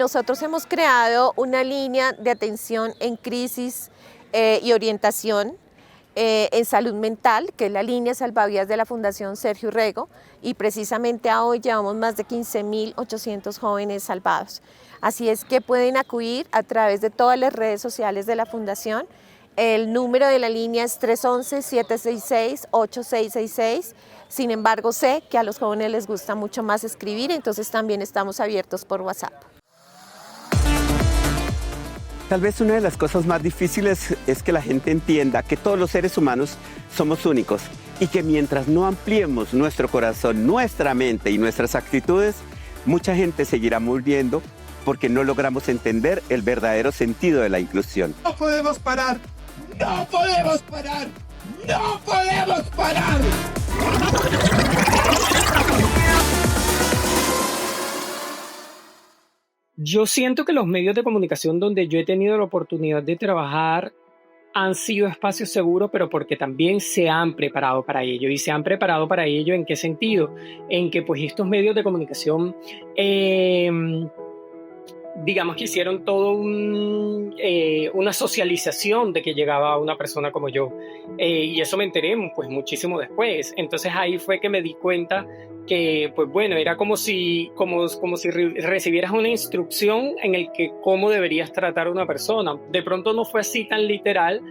nosotros hemos creado una línea de atención en crisis y orientación en salud mental, que es la línea salvavidas de la Fundación Sergio Urrego, y precisamente a hoy llevamos más de 15.800 jóvenes salvados. Así es que pueden acudir a través de todas las redes sociales de la Fundación. El número de la línea es 311-766-8666. Sin embargo, sé que a los jóvenes les gusta mucho más escribir, entonces también estamos abiertos por WhatsApp. Tal vez una de las cosas más difíciles es que la gente entienda que todos los seres humanos somos únicos y que mientras no ampliemos nuestro corazón, nuestra mente y nuestras actitudes, mucha gente seguirá muriendo porque no logramos entender el verdadero sentido de la inclusión. ¡No podemos parar! ¡No podemos parar! ¡No podemos parar! Yo siento que los medios de comunicación donde yo he tenido la oportunidad de trabajar han sido espacios seguros, pero porque también se han preparado para ello. ¿Y se han preparado para ello en qué sentido? En que pues estos medios de comunicación digamos que hicieron todo una socialización de que llegaba una persona como yo. Y eso me enteré pues muchísimo después. Entonces ahí fue que me di cuenta que pues bueno, era como si recibieras una instrucción en el que cómo deberías tratar a una persona. De pronto no fue así tan literal,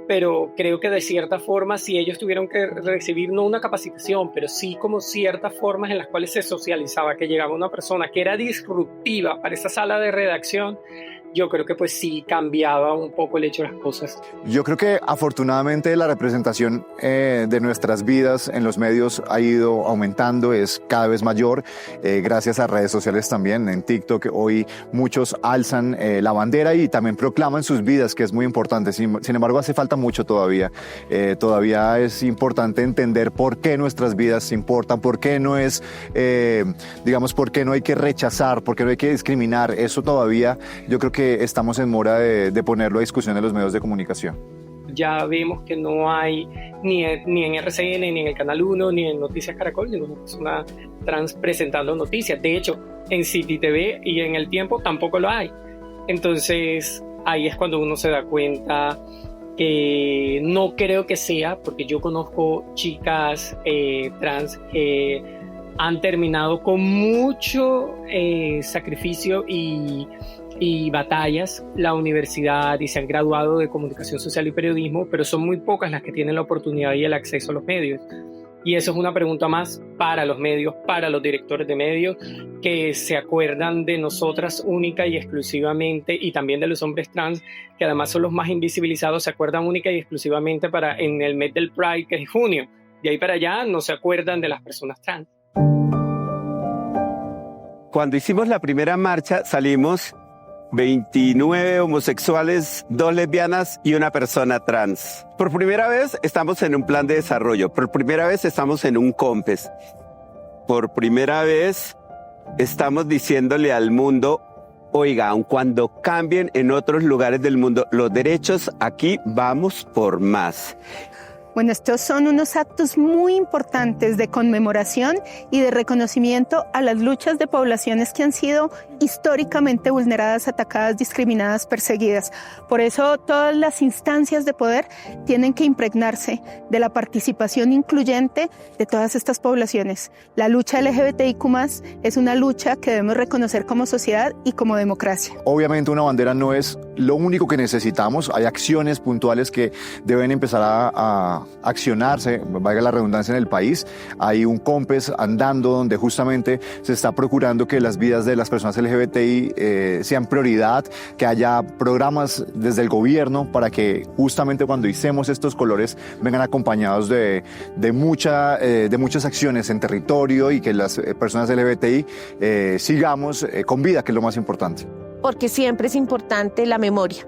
pero creo que de cierta forma sí ellos tuvieron que recibir no una capacitación, pero sí como ciertas formas en las cuales se socializaba, que llegaba una persona que era disruptiva para esa sala de redacción. Yo creo que pues sí cambiaba un poco el hecho de las cosas. Yo creo que afortunadamente la representación de nuestras vidas en los medios ha ido aumentando, es cada vez mayor, gracias a redes sociales también. En TikTok hoy muchos alzan la bandera y también proclaman sus vidas, que es muy importante. Sin embargo, hace falta mucho todavía. Todavía es importante entender por qué nuestras vidas importan, por qué no es, por qué no hay que rechazar, por qué no hay que discriminar. Eso todavía yo creo que estamos en mora de ponerlo a discusión en los medios de comunicación. Ya vemos que no hay ni en RCN, ni en el Canal 1, ni en Noticias Caracol, ninguna persona trans presentando noticias. De hecho, en City TV y en El Tiempo tampoco lo hay. Entonces, ahí es cuando uno se da cuenta que no creo que sea, porque yo conozco chicas trans que han terminado con mucho sacrificio y batallas la universidad y se han graduado de comunicación social y periodismo, pero son muy pocas las que tienen la oportunidad y el acceso a los medios. Y eso es una pregunta más para los medios, para los directores de medios, que se acuerdan de nosotras única y exclusivamente, y también de los hombres trans, que además son los más invisibilizados, se acuerdan única y exclusivamente en el mes del Pride, que es junio. De ahí para allá no se acuerdan de las personas trans. Cuando hicimos la primera marcha salimos 29 homosexuales, 2 lesbianas y una persona trans. Por primera vez estamos en un plan de desarrollo, por primera vez estamos en un COMPES. Por primera vez estamos diciéndole al mundo, oiga, aun cuando cambien en otros lugares del mundo los derechos, aquí vamos por más. Bueno, estos son unos actos muy importantes de conmemoración y de reconocimiento a las luchas de poblaciones que han sido históricamente vulneradas, atacadas, discriminadas, perseguidas. Por eso todas las instancias de poder tienen que impregnarse de la participación incluyente de todas estas poblaciones. La lucha LGBTIQ+ es una lucha que debemos reconocer como sociedad y como democracia. Obviamente una bandera no es lo único que necesitamos, hay acciones puntuales que deben empezar a accionarse, valga la redundancia, en el país. Hay un COMPES andando donde justamente se está procurando que las vidas de las personas LGBTI sean prioridad, que haya programas desde el gobierno para que justamente cuando hicemos estos colores vengan acompañados de muchas acciones en territorio y que las personas LGBTI sigamos con vida, que es lo más importante. Porque siempre es importante la memoria.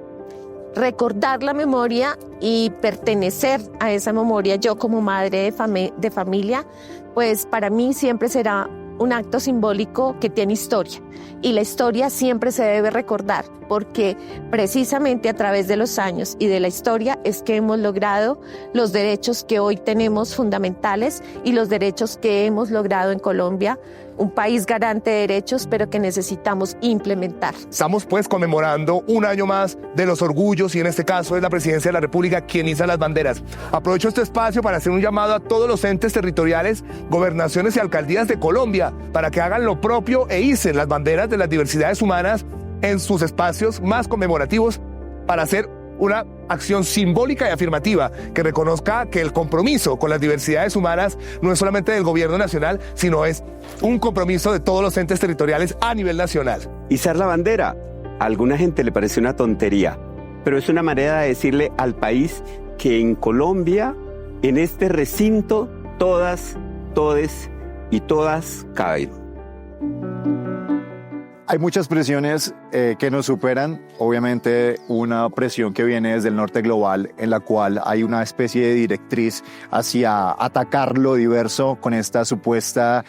Recordar la memoria y pertenecer a esa memoria. Yo como madre de familia, pues para mí siempre será un acto simbólico que tiene historia. Y la historia siempre se debe recordar, porque precisamente a través de los años y de la historia es que hemos logrado los derechos que hoy tenemos fundamentales y los derechos que hemos logrado en Colombia un país garante de derechos, pero que necesitamos implementar. Estamos pues conmemorando un año más de los orgullos y en este caso es la Presidencia de la República quien iza las banderas. Aprovecho este espacio para hacer un llamado a todos los entes territoriales, gobernaciones y alcaldías de Colombia para que hagan lo propio e icen las banderas de las diversidades humanas en sus espacios más conmemorativos para hacer una acción simbólica y afirmativa que reconozca que el compromiso con las diversidades humanas no es solamente del gobierno nacional, sino es un compromiso de todos los entes territoriales a nivel nacional. Izar la bandera, a alguna gente le parece una tontería, pero es una manera de decirle al país que en Colombia, en este recinto, todas, todes y todas caben. Hay muchas presiones que nos superan, obviamente una presión que viene desde el norte global en la cual hay una especie de directriz hacia atacar lo diverso con esta supuesta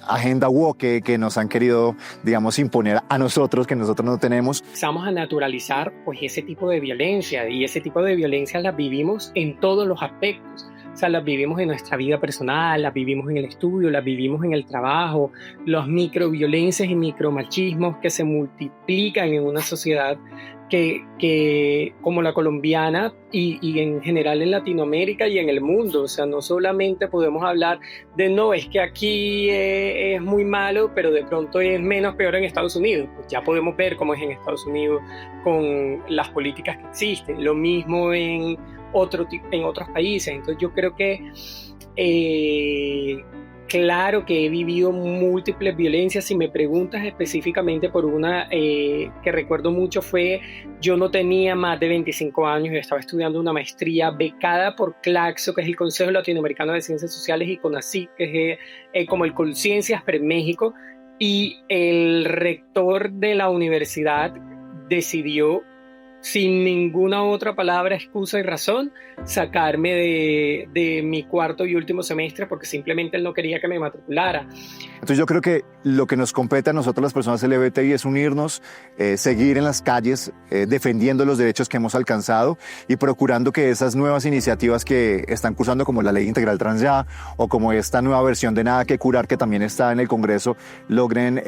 agenda woke que nos han querido, digamos, imponer a nosotros, que nosotros no tenemos. Empezamos a naturalizar pues ese tipo de violencia y ese tipo de violencia la vivimos en todos los aspectos. O sea, las vivimos en nuestra vida personal, las vivimos en el estudio, las vivimos en el trabajo, las microviolencias y micromachismos que se multiplican en una sociedad que como la colombiana y en general en Latinoamérica y en el mundo. O sea, no solamente podemos hablar de no, es que aquí es muy malo, pero de pronto es menos peor en Estados Unidos. Pues ya podemos ver cómo es en Estados Unidos con las políticas que existen. Lo mismo en otros países. Entonces yo creo que claro que he vivido múltiples violencias. Si me preguntas específicamente por una que recuerdo mucho fue, yo no tenía más de 25 años y estaba estudiando una maestría becada por CLACSO, que es el Consejo Latinoamericano de Ciencias Sociales, y CONACYT, que es como el Conciencias per México, y el rector de la universidad decidió, sin ninguna otra palabra, excusa y razón, sacarme de mi cuarto y último semestre porque simplemente él no quería que me matriculara. Entonces yo creo que lo que nos compete a nosotros las personas LGBTI es unirnos, seguir en las calles defendiendo los derechos que hemos alcanzado y procurando que esas nuevas iniciativas que están cursando, como la Ley Integral Trans Ya o como esta nueva versión de Nada que Curar que también está en el Congreso, logren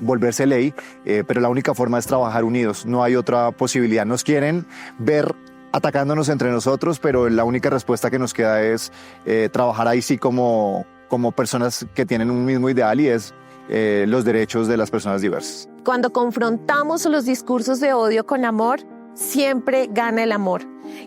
volverse ley, pero la única forma es trabajar unidos, no hay otra posibilidad. Nos quieren ver atacándonos entre nosotros, pero la única respuesta que nos queda es trabajar ahí sí como personas que tienen un mismo ideal y es los derechos de las personas diversas. Cuando confrontamos los discursos de odio con amor, siempre gana el amor.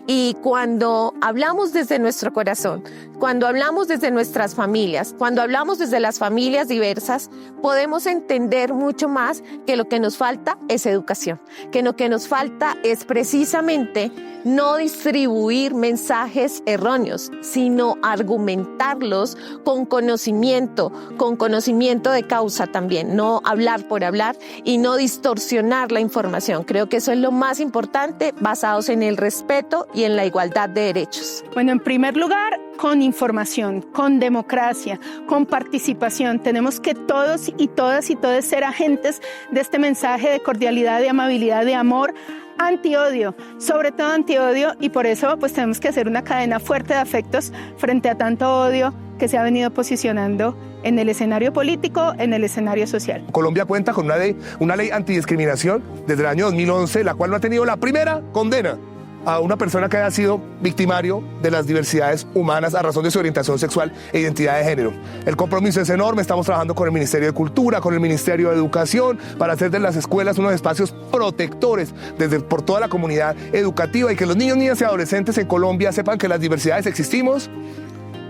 Y cuando hablamos desde nuestro corazón, cuando hablamos desde nuestras familias, cuando hablamos desde las familias diversas, podemos entender mucho más que lo que nos falta es educación, que lo que nos falta es precisamente no distribuir mensajes erróneos, sino argumentarlos con conocimiento de causa también, no hablar por hablar y no distorsionar la información. Creo que eso es lo más importante, basados en el respeto y en la igualdad de derechos. Bueno, en primer lugar, con información, con democracia, con participación. Tenemos que todos y todas ser agentes de este mensaje de cordialidad, de amabilidad, de amor, antiodio, sobre todo antiodio, y por eso pues tenemos que hacer una cadena fuerte de afectos frente a tanto odio que se ha venido posicionando en el escenario político, en el escenario social. Colombia cuenta con una ley antidiscriminación desde el año 2011, la cual no ha tenido la primera condena a una persona que haya sido victimario de las diversidades humanas a razón de su orientación sexual e identidad de género. El compromiso es enorme, estamos trabajando con el Ministerio de Cultura, con el Ministerio de Educación, para hacer de las escuelas unos espacios protectores por toda la comunidad educativa y que los niños, niñas y adolescentes en Colombia sepan que las diversidades existimos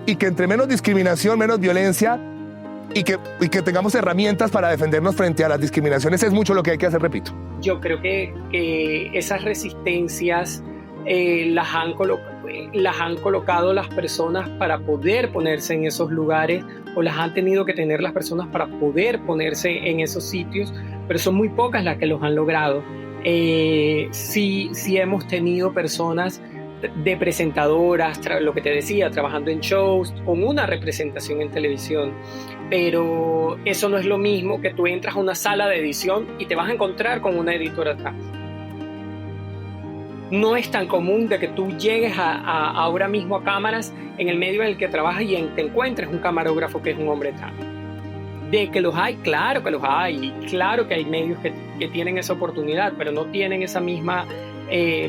y que entre menos discriminación, menos violencia y que tengamos herramientas para defendernos frente a las discriminaciones es mucho lo que hay que hacer, repito. Yo creo que esas resistencias las han colocado las personas para poder ponerse en esos lugares, o las han tenido que tener las personas para poder ponerse en esos sitios, pero son muy pocas las que los han logrado. Sí hemos tenido personas de presentadoras, lo que te decía, trabajando en shows, con una representación en televisión, pero eso no es lo mismo que tú entras a una sala de edición y te vas a encontrar con una editora trans. No es tan común de que tú llegues ahora mismo a cámaras en el medio en el que trabajas y te encuentres un camarógrafo que es un hombre trans. De que los hay, claro que los hay, y claro que hay medios que tienen esa oportunidad, pero no tienen esa misma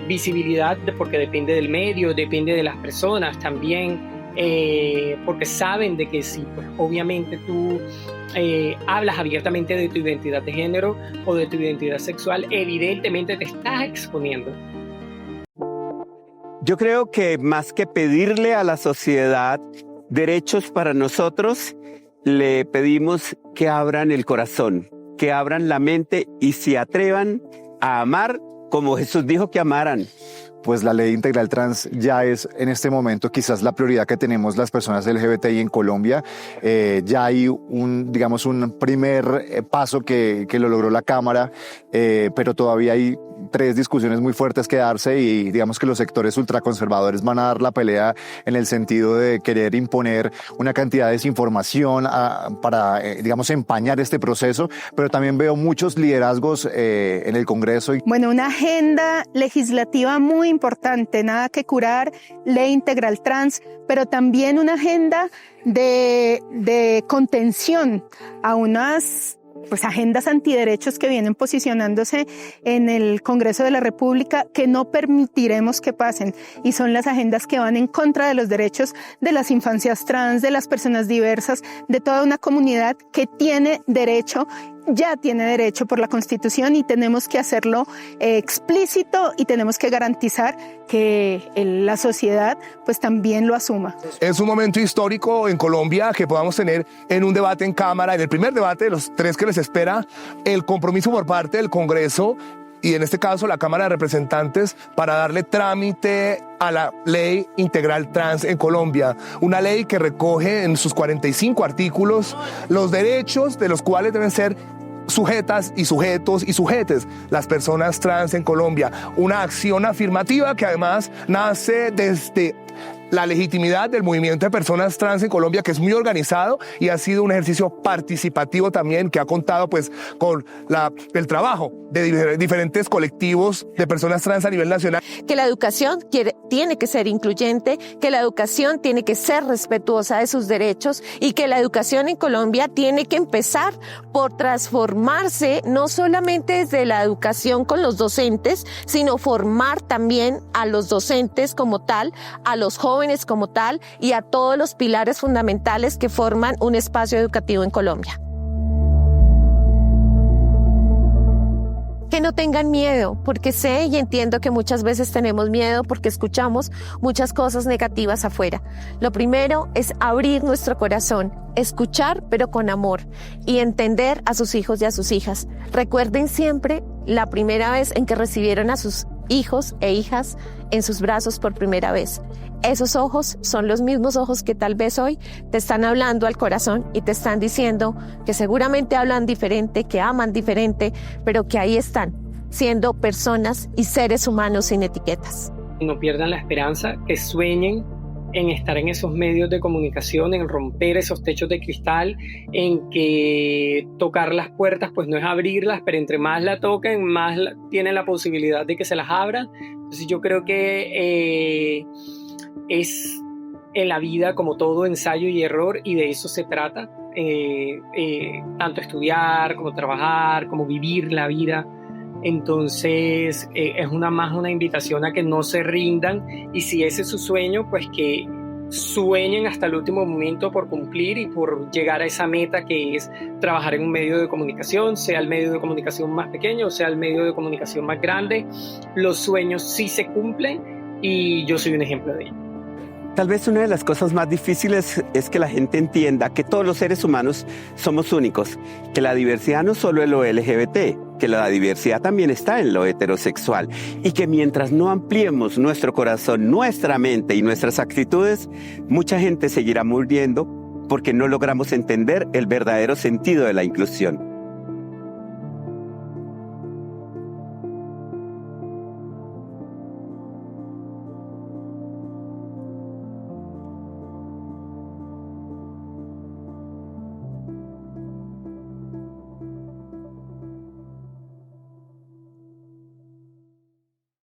visibilidad porque depende del medio, depende de las personas también, porque saben de que si pues obviamente tú hablas abiertamente de tu identidad de género o de tu identidad sexual, evidentemente te estás exponiendo. Yo creo que más que pedirle a la sociedad derechos para nosotros, le pedimos que abran el corazón, que abran la mente y se atrevan a amar como Jesús dijo que amaran. Pues la ley integral trans ya es en este momento quizás la prioridad que tenemos las personas LGBTI en Colombia. Ya hay un primer paso que lo logró la Cámara, pero todavía hay 3 discusiones muy fuertes que darse y digamos que los sectores ultraconservadores van a dar la pelea en el sentido de querer imponer una cantidad de desinformación para, digamos, empañar este proceso, pero también veo muchos liderazgos en el Congreso. Bueno, una agenda legislativa muy importante, nada que curar, ley integral trans, pero también una agenda de contención a unas agendas antiderechos que vienen posicionándose en el Congreso de la República que no permitiremos que pasen, y son las agendas que van en contra de los derechos de las infancias trans, de las personas diversas, de toda una comunidad que tiene derecho, ya tiene derecho por la Constitución, y tenemos que hacerlo explícito y tenemos que garantizar que la sociedad pues también lo asuma. Es un momento histórico en Colombia que podamos tener en un debate en Cámara, en el primer debate de los 3 que les espera, el compromiso por parte del Congreso y en este caso la Cámara de Representantes para darle trámite a la ley integral trans en Colombia. Una ley que recoge en sus 45 artículos los derechos de los cuales deben ser sujetas y sujetos y sujetes las personas trans en Colombia. Una acción afirmativa que además nace desde la legitimidad del movimiento de personas trans en Colombia, que es muy organizado y ha sido un ejercicio participativo también, que ha contado pues con el trabajo de diferentes colectivos de personas trans a nivel nacional. Que la educación tiene que ser incluyente, que la educación tiene que ser respetuosa de sus derechos y que la educación en Colombia tiene que empezar por transformarse no solamente desde la educación con los docentes, sino formar también a los docentes como tal, a los jóvenes como tal y a todos los pilares fundamentales que forman un espacio educativo en Colombia. Que no tengan miedo, porque sé y entiendo que muchas veces tenemos miedo porque escuchamos muchas cosas negativas afuera. Lo primero es abrir nuestro corazón, escuchar pero con amor y entender a sus hijos y a sus hijas. Recuerden siempre la primera vez en que recibieron a sus hijos e hijas en sus brazos por primera vez. Esos ojos son los mismos ojos que tal vez hoy te están hablando al corazón y te están diciendo que seguramente hablan diferente, que aman diferente, pero que ahí están, siendo personas y seres humanos sin etiquetas. No pierdan la esperanza, que sueñen en estar en esos medios de comunicación, en romper esos techos de cristal, en que tocar las puertas pues no es abrirlas, pero entre más la toquen, más tienen la posibilidad de que se las abran. Entonces yo creo que es en la vida como todo ensayo y error, y de eso se trata, tanto estudiar como trabajar, como vivir la vida. Entonces es una invitación a que no se rindan, y si ese es su sueño, pues que sueñen hasta el último momento por cumplir y por llegar a esa meta que es trabajar en un medio de comunicación, sea el medio de comunicación más pequeño o sea el medio de comunicación más grande. Los sueños sí se cumplen y yo soy un ejemplo de ello. Tal vez una de las cosas más difíciles es que la gente entienda que todos los seres humanos somos únicos, que la diversidad no solo es lo LGBT, que la diversidad también está en lo heterosexual, y que mientras no ampliemos nuestro corazón, nuestra mente y nuestras actitudes, mucha gente seguirá muriendo porque no logramos entender el verdadero sentido de la inclusión.